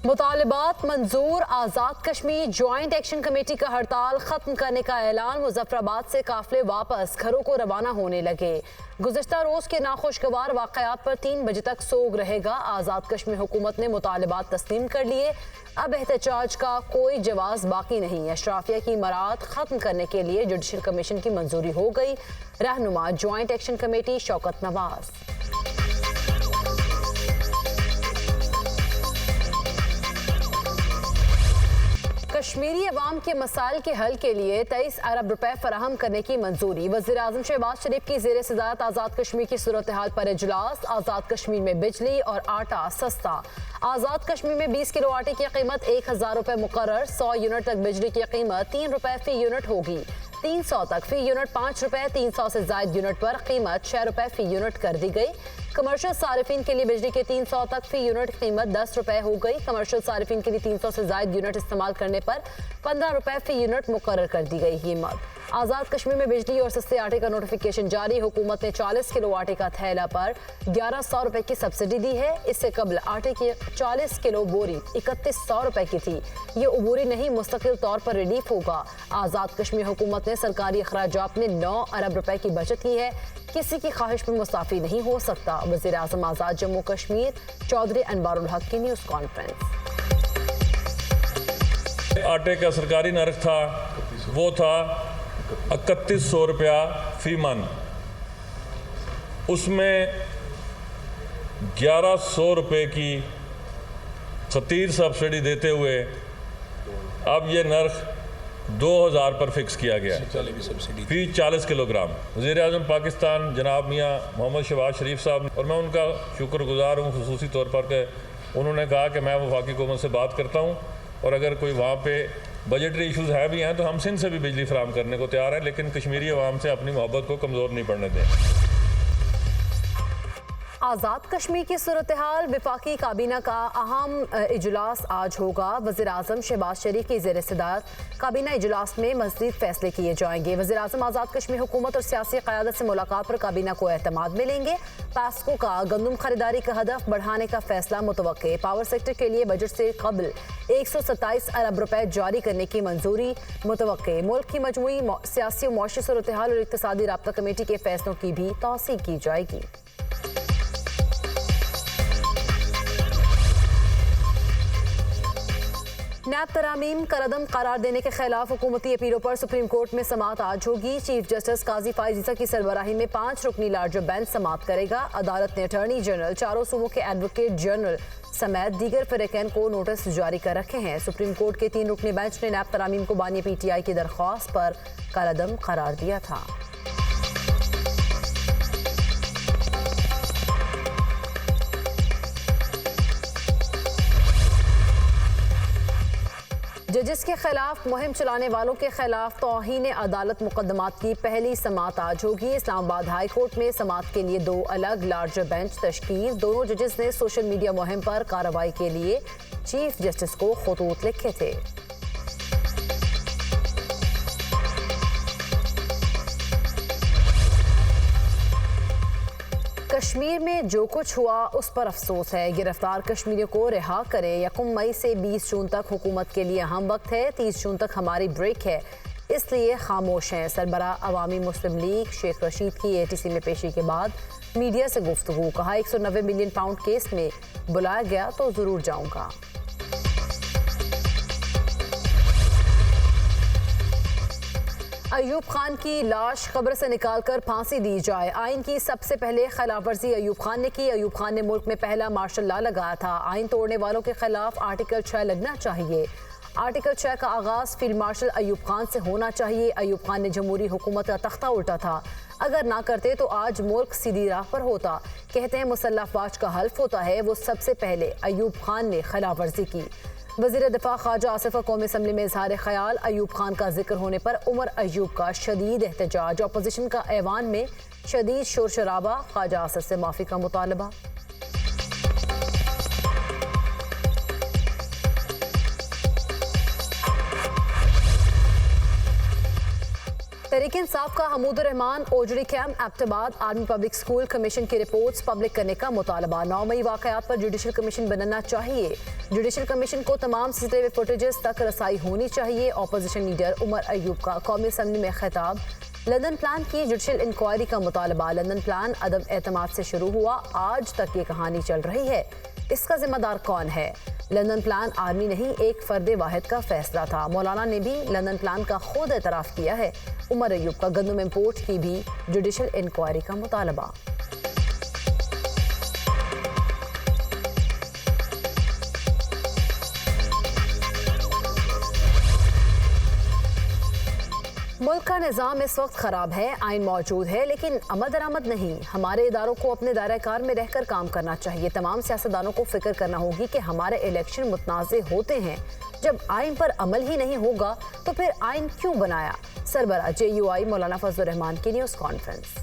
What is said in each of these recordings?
मुतालिबात मंजूर। Azad Kashmir joint action committee का हड़ताल खत्म करने का ऐलान। मुजफ्फराबाद से काफिले वापस घरों को रवाना होने लगे। गुज़िश्ता रोज के नाखुशगवार वाक़यात पर 3 बजे तक सोग रहेगा। आज़ाद कश्मीर हुकूमत ने मुतालिबात तस्लीम कर लिए। अब एहतजाज का कोई जवाब बाकी नहीं। अशराफिया की मराद खत्म करने के लिए जुडिशल कमीशन की मंजूरी हो गई। रहनुमा joint action committee Shaukat Nawaz. Kashmiri अवाम के मसाइल के हल के लिए 23 अरब रुपए फराहम करने की मंजूरी। वज़ीर आज़म शहबाज शरीफ की ज़ेर सदारत आज़ाद कश्मीर की सूरत हाल पर इजलास। आज़ाद कश्मीर में बिजली और आटा सस्ता। आज़ाद कश्मीर में 20 किलो आटे की कीमत 1000 रुपए मुकर्रर। 100 यूनिट तक बिजली की कीमत 3 रुपए फी यूनिट होगी। 300 तक फी यूनिट 5 रुपए। 300 से जायद यूनिट पर कीमत 6 रुपए फी यूनिट कर दी गई। कमर्शियल सारिफिन के लिए बिजली के 300 तक फी यूनिट कीमत 10 रुपए हो गई। कमर्शियल सारिफिन के लिए 300 से जायद यूनिट इस्तेमाल करने पर 15 रुपए फी यूनिट मुकर्रर कर दी गई। ये मद आज़ाद कश्मीर में बिजली और सस्ते आटे का नोटिफिकेशन जारी। हुकूमत ने 40 किलो आटे का थैला पर 1100 रुपए की सब्सिडी दी है। इससे कबल आटे की 40 किलो बोरी 3100 रुपए की थी। ये उबूरी नहीं, मुस्तकिल तौर पर रिलीफ होगा। आज़ाद कश्मीर हुकूमत ने सरकारी अखराजात में 9 अरब रुपए की बचत की है। किसी की ख्वाहिश पर मुस्ताफी नहीं हो सकता। वज़ीर आज़म आज़ाद जम्मू कश्मीर चौधरी अनवारुल हक की न्यूज़ कॉन्फ्रेंस। आटे का सरकारी नर्ख था वो था 3100 रुपया फी मन। उसमें 1100 रुपये की खतीर सब्सिडी देते हुए अब ये नर्ख 2000 पर फिक्स किया गया फी 40 किलोग्राम। वज़ीर आज़म पाकिस्तान जनाब मियाँ मोहम्मद शहबाज शरीफ साहब, और मैं उनका शुक्रगुजार हूँ खुसूसी तौर पर कि उन्होंने कहा कि मैं वफाकी हुकूमत से बात करता हूँ और अगर कोई वहाँ पे बजटरी इश्यूज़ है भी हैं तो हम सिंध से भी बिजली फराहम करने को तैयार हैं, लेकिन कश्मीरी अवाम से अपनी मोहब्बत को कमज़ोर नहीं पड़ने दें। आज़ाद कश्मीर की सूरत हाल। विफाकी काबीना का अहम इजलास आज होगा। वज़ीर आज़म शहबाज शरीफ की ज़ेर सदारत काबीना इजलास में मज़ीद फैसले किए जाएंगे। वज़ीर आज़म आज़ाद कश्मीर हुकूमत और सियासी क़यादत से मुलाकात पर काबीना को एतमाद में लेंगे। पास्को का गंदम खरीदारी का हदफ बढ़ाने का फैसला मुतवक्के। पावर सेक्टर के लिए बजट से कबल 127 अरब रुपए जारी करने की मंजूरी मुतवक्के। मुल्क की मजमूई सियासी और मौशी सूरत हाल और इक़्तिसादी राब्ता कमेटी के फैसलों की भी तौसीक़ की जाएगी। नैब तरामीम करदम करार देने के खिलाफ हुकूमती अपीलों पर सुप्रीम कोर्ट में समाअत आज होगी। चीफ जस्टिस काजी फाइज ईसा की सरबराही में 5 रुकनी लार्जर बेंच समाअत करेगा। अदालत ने अटॉर्नी जनरल, चारों सूबों के एडवोकेट जनरल समेत दीगर फरीकैन को नोटिस जारी कर रखे हैं। सुप्रीम कोर्ट के 3 रुकनी बेंच ने नैब तरामीम को बानी PTI की दरख्वास्त पर करदम करार दिया था। जजेस के खिलाफ मुहिम चलाने वालों के खिलाफ तौहीन अदालत मुकदमात की पहली समाअत आज होगी। इस्लामाबाद हाई कोर्ट में समाअत के लिए 2 अलग लार्जर बेंच तश्कील। दोनों जजेस ने सोशल मीडिया मुहिम पर कार्रवाई के लिए चीफ जस्टिस को खतूत लिखे थे। कश्मीर में जो कुछ हुआ उस पर अफसोस है। गिरफ्तार कश्मीरियों को रिहा करें। 1 मई से 20 जून तक हुकूमत के लिए अहम वक्त है। 30 जून तक हमारी ब्रेक है, इसलिए खामोश हैं। सरबरा अवामी मुस्लिम लीग शेख रशीद की ATC में पेशी के बाद मीडिया से गुफ्तगू। कहा 190 मिलियन पाउंड केस में बुलाया गया तो जरूर जाऊंगा। अयूब खान की लाश कब्र से निकालकर फांसी दी जाए। आइन की सबसे पहले खिलाफवर्जी अयूब खान ने की। अयूब खान ने मुल्क में पहला मार्शल लॉ लगाया था। आइन तोड़ने वालों के खिलाफ आर्टिकल 6 लगना चाहिए। आर्टिकल 6 का आगाज फील्ड मार्शल अयूब खान से होना चाहिए। अयूब खान ने जमहूरी हुकूमत का तख्ता उल्टा था। अगर ना करते तो आज मुल्क सीधी राह पर होता। कहते हैं मुसल्लह अफवाज का हल्फ होता है, वो सबसे पहले अयूब खान ने खिलाफवर्जी की। वज़ीर दिफा ख्वाजा आसिफ का कौमी असम्बली में इजहार ख्याल। अयूब खान का जिक्र होने पर उमर अयूब का शदीद एहतजाज। अपोजिशन का ऐवान में शदीद शोर शराबा। ख्वाजा आसिफ से माफ़ी का मुतालबा। तहरीक इंसाफ का Hamoodur Rahman Ojhri camp Abbottabad army public school commission की रिपोर्ट्स पब्लिक करने का मुतालबा। 9 मई वाकयात पर जुडिशल कमीशन बनना चाहिए। जुडिशल कमीशन को तमाम सीसीटीवी फुटेजेस तक रसाई होनी चाहिए। ऑपोजिशन लीडर उमर अयूब का कौमी असम्बली में खिताब। लंदन प्लान की जुडिशल इंक्वायरी का मुतालबा। लंदन प्लान अदम एतमाद से शुरू हुआ, आज तक ये कहानी चल रही है। इसका जिम्मेदार कौन है? लंदन प्लान आर्मी नहीं, एक फर्द वाहिद का फैसला था। मौलाना ने भी लंदन प्लान का खुद एतराफ़ किया है। उमर अयूब का गंदम इंपोर्ट की भी जुडिशल इंक्वायरी का मुतालबा। मुल्क का निज़ाम इस वक्त ख़राब है। आइन मौजूद है लेकिन अमल दरामद नहीं। हमारे इदारों को अपने दायरा कार में रहकर काम करना चाहिए। तमाम सियासतदानों को फिक्र करना होगी कि हमारे इलेक्शन मुतनाज़े होते हैं। जब आइन पर अमल ही नहीं होगा तो फिर आइन क्यों बनाया? सरबरा JUI मौलाना फजलुर रहमान की न्यूज़ कॉन्फ्रेंस।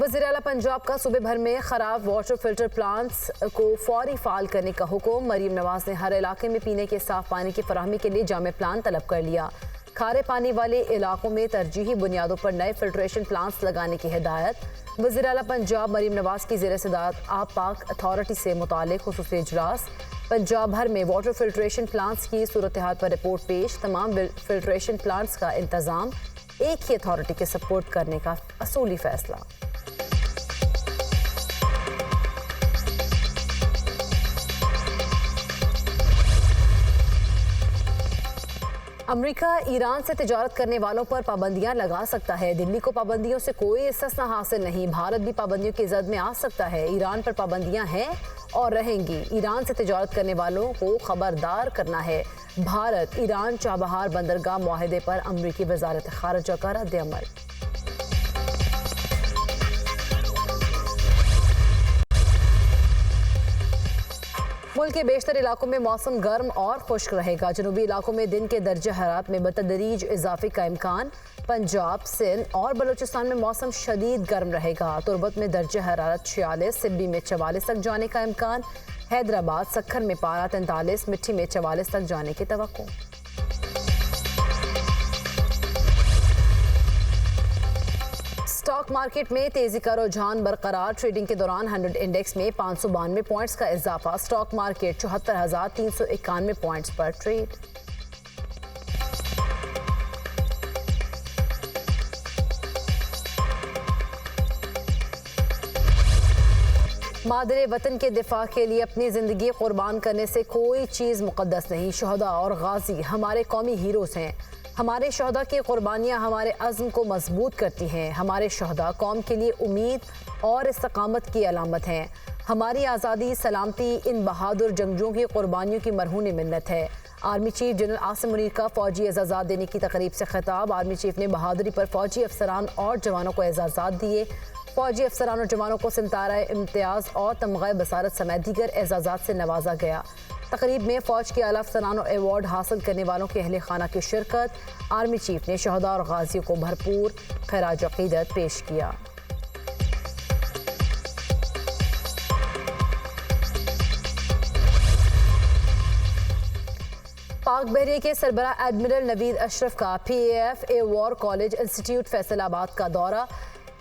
वज़ीर आला पंजाब का सूबे भर में खराब वाटर फिल्टर प्लांट्स को फौरी फाल करने का हुक्म। मरीम नवाज ने हर इलाके में पीने के साफ पानी की फराहमी के लिए जामे प्लान तलब कर लिया। खारे पानी वाले इलाकों में तरजीही बुनियादों पर नए फिल्ट्रेशन प्लांट्स लगाने की हिदायत। वज़ीर आला पंजाब मरीम नवाज की ज़ेर सदारत आब पाक अथॉरिटी से मुतालिक खुसूसी इजलास। पंजाब भर में वाटर फिल्ट्रेशन प्लांट्स की सूरत हाल पर रिपोर्ट पेश। तमाम फिल्ट्रेशन प्लांट्स का इंतज़ाम एक ही अथॉरिटी के सपोर्ट करने का असूली फैसला। अमेरिका ईरान से तिजारत करने वालों पर पाबंदियां लगा सकता है। दिल्ली को पाबंदियों से कोई इस्तिस्ना हासिल नहीं। भारत भी पाबंदियों की जद में आ सकता है। ईरान पर पाबंदियां हैं और रहेंगी। ईरान से तिजारत करने वालों को खबरदार करना है। भारत ईरान चाबहार बंदरगाह मुआहदे पर अमरीकी वजारत खारजा का रद्द-ए-अमल। मुल्क के बेशतर इलाकों में मौसम गर्म और खुश्क रहेगा। जनूबी इलाकों में दिन के दर्जे हरारत में बतदरीज इजाफे का इम्कान। पंजाब, सिंध और बलूचिस्तान में मौसम शदीद गर्म रहेगा। तुर्बत में दर्जे हरारत 46, सिब्बी में 44 तक जाने का इम्कान। हैदराबाद, सक्खर में पारा 43, मिट्टी में 44 तक जाने की तवक्को। स्टॉक मार्केट में तेजी का रुझान बरकरार। ट्रेडिंग के दौरान 100 इंडेक्स में 592 पॉइंट्स का इजाफा। स्टॉक मार्केट 74,391 पॉइंट्स पर ट्रेड। मादरे वतन के दिफा के लिए अपनी जिंदगी कुर्बान करने से कोई चीज़ मुकद्दस नहीं। शहदा और गाजी हमारे कौमी हीरोज हैं। हमारे शहदा की कुर्बानियाँ हमारे अज़्म को मजबूत करती हैं। हमारे शहदा कौम के लिए उम्मीद और इस्तकामत की अलामत हैं। हमारी आज़ादी सलामती इन बहादुर जंगजों की कुर्बानियों की मरहून मिन्नत है। Army chief general Asim Munir का फौजी एजाज़ात देने की तकरीब से खिताब। आर्मी चीफ ने बहादुरी पर फौजी अफसरान और जवानों को एजाज़ात दिए। फौजी अफसरान और जवानों को सिमतारा इम्तियाज़ और तमग़ा बसारत समेत दीगर एजाज़ात से नवाजा गया। तकरीब में फ़ौज के आला अफसरान और एवॉर्ड हासिल करने वालों के अहले खाना की शिरकत। आर्मी चीफ ने शहदा और गाजियों को भरपूर खिराज अक़ीदत पेश किया। पाक बहरिया के सरबरा एडमिरल नवीद अशरफ का PAF air war college institute Faisalabad का दौरा।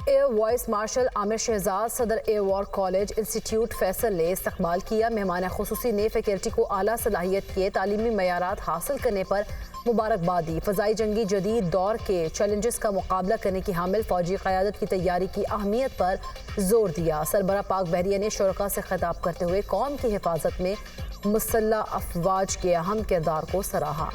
Air vice marshal Aamir Shahzad सदर air war college institute Faisal ने इस्तकबाल किया। मेहमान खुसूसी ने फैकल्टी को आला सलाहियत के तालीमी मयारात हासिल करने पर मुबारकबाद दी। फ़ज़ाई जंगी जदीद दौर के चैलेंजेस का मुकाबला करने की हामिल फ़ौजी क़यादत की तैयारी की अहमियत पर जोर दिया। सरबरा पाक बहरिया ने शुरका से खिताब करते हुए कौम की हिफाजत में मुसल्लह अफवाज के अहम किरदार को सराहा।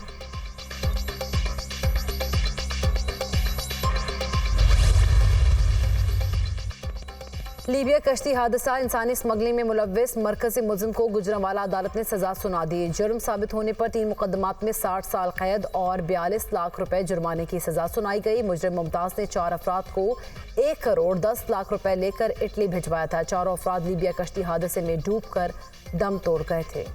लीबिया कश्ती हादसा इंसानी स्मगलिंग में मुलव्विस मरकजी मुल्ज़िम को गुजरांवाला अदालत ने सजा सुना दी। जुर्म साबित होने पर 3 मुकदमात में 60 साल कैद और 42 लाख रुपए जुर्माने की सजा सुनाई गई। मुजरिम मुमताज़ ने 4 अफराद को 1 करोड़ 10 लाख रुपए लेकर इटली भिजवाया था। 4 अफराद लीबिया कश्ती हादसे में डूब कर दम तोड़ गए थे।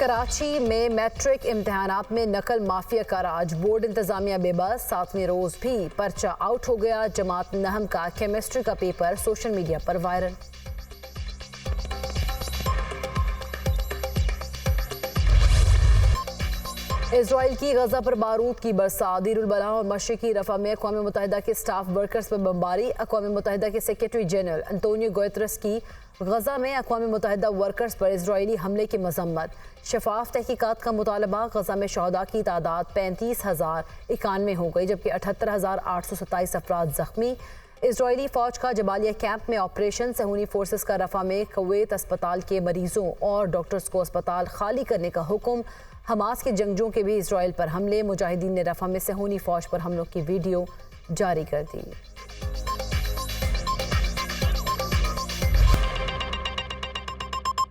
कराची में मैट्रिक इम्तिहानात में नकल माफिया का राज, बोर्ड इंतजामिया बेबस, 7वें रोज भी पर्चा आउट हो गया। जमात नहम का केमिस्ट्री का पेपर सोशल मीडिया पर वायरल। इजराइल की गजा पर बारूद की बरसात, दीरुल बलाह और मशरिकी रफा में अक़वाम मुत्तहिदा के स्टाफ वर्कर्स पर बमबारी। अक़वाम मुत्तहिदा के सेक्रेटरी जनरल अंतोनियो गुतेरेस की गजा में अक़वाम मुत्तहिदा वर्कर्स पर इजरायली हमले की मजम्मत। शफाफ तहकीकात का मुतालबा। गजा में शहदा की तादाद 35,091 हो गई, जबकि 78,827 अफराद जख्मी। इजरायली फौज का जबालिया कैंप में ऑपरेशन। सहूनी फोर्सेस का रफा में कुवैत अस्पताल के मरीजों और डॉक्टर्स को अस्पताल खाली करने का हुक्म। हमास के जंगजों के भी इजराइल पर हमले। मुजाहिदीन ने रफा में सहूनी फौज पर हमलों की वीडियो जारी कर दी।